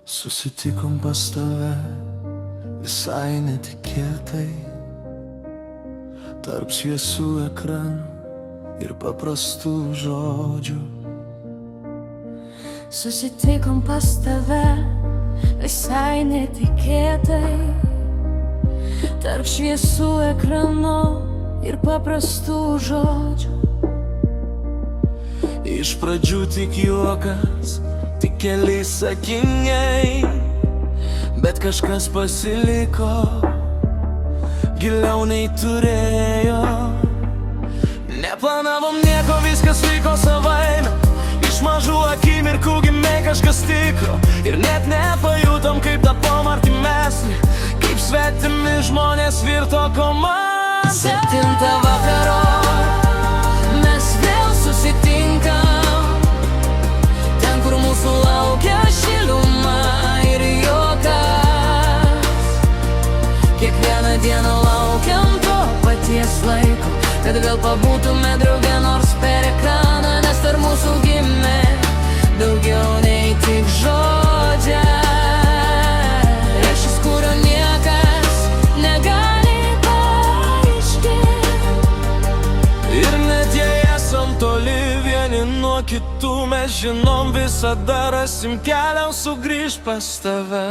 Susitikom pas tave visai netikėtai, tarp šviesų ekranų ir paprastų žodžių. Susitikom pas tave visai netikėtai, tarp šviesų ekranų ir paprastų žodžių. Iš pradžių tik juokas, tik keli sakiniai, bet kažkas pasiliko giliau nei turėjo. Neplanavom nieko, viskas vyko savaime, iš mažų akimirkų gimė kažkas tikro. Ir net nepajutom, kaip tapom artimesni, kaip svetimi žmonės virto komanda. 7 vakaro mes vėl susitinkam, ten, kur mūsų laukia šiluma ir juokas. Kiekvieną dieną laukiam to paties laiko, kad vėl pabūtume drauge nors per ekraną, nes tarp mūsų gimė daugiau nei tik žodžiai. Ryšys, kurio niekas negali paaiškinti. Ir net jei esam toli vieni nuo kitų, mes žinom, visada rasim kelią sugrįžt pas tave.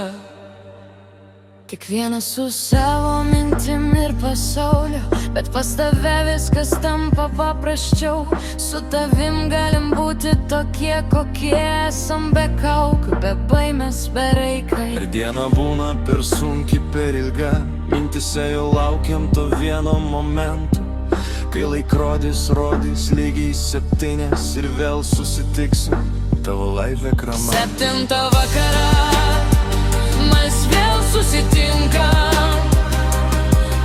Kiekvienas su savo mintim ir pasauliu, bet pas tave viskas tampa paprasčiau. Su tavim galim būti tokie, kokie esam, be kaukių, be baimės, be reikai. Ir diena būna per sunki, per ilga, mintise jau laukiam to vieno momento, kai laikrodis rodys lygiai 7 ir vėl susitiksim tavo live ekrane. 7 vakarą mes vėl susitinkam,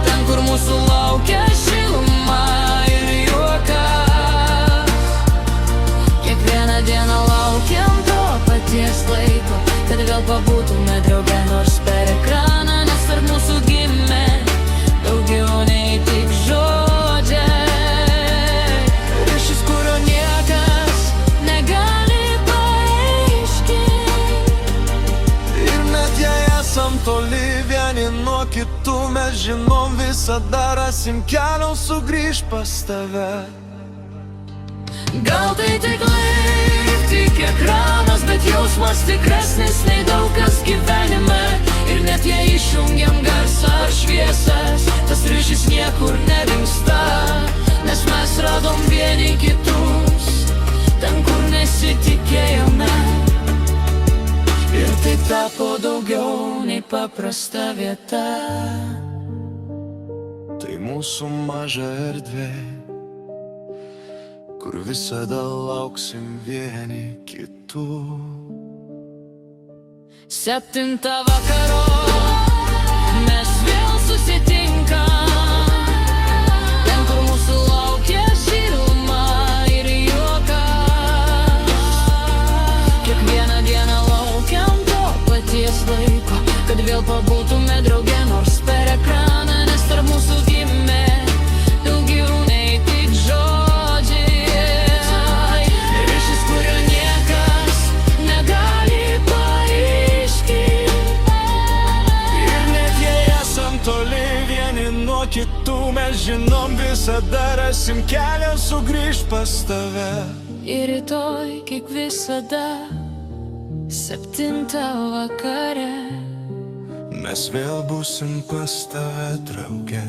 ten, kur mūsų laukia šiluma ir juokas. Kiekvieną dieną laukiam to paties laiko, kad vėl pabūtume drauge nors per ekraną, nes tarp mūsų gimė daugiau nei tik žodžiai. Ryšys, kurio niekas negali paaiškinti. Ir net jei esam toli vieni nuo kitų, mes žinom, visada rasim kelią sugrįžt pas tave. Gal tai tik laik, tik ekranas, bet jausmas tikresnis nei daug kas gyvenime. Ir net jei išjungiam garsą ar šviesas, tas ryšys niekur nedingsta, nes mes radom vieni kitus ten, kur nesitikėjome. Ir tai tapo daugiau nei paprasta vieta. Tai mūsų maža erdvė, kur visada lauksim vieni kitų. 7 vakaro mes vėl susitinkam, ten, kur mūsų laukia šiluma ir juokas. Kiekvieną dieną laukiam to paties laiko, kad vėl pabūtume drauge nors per ekraną, nes tarp mūsų gimė daugiau nei tik žodžiai. Ryšys, kurio niekas negali paaiškinti. Ir net jei esam toli vieni nuo kitų, mes žinom, visada rasim kelią sugrįžt pas tave. Ir rytoj, kiek visada, 7 vakare Mes vėl būsim pas tave drauge.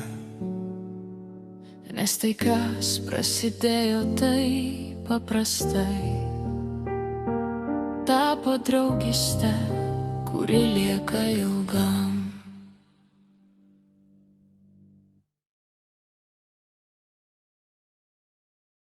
nes tai, kas prasidėjo taip paprastai, tapo draugystė, kuri lieka ilgam.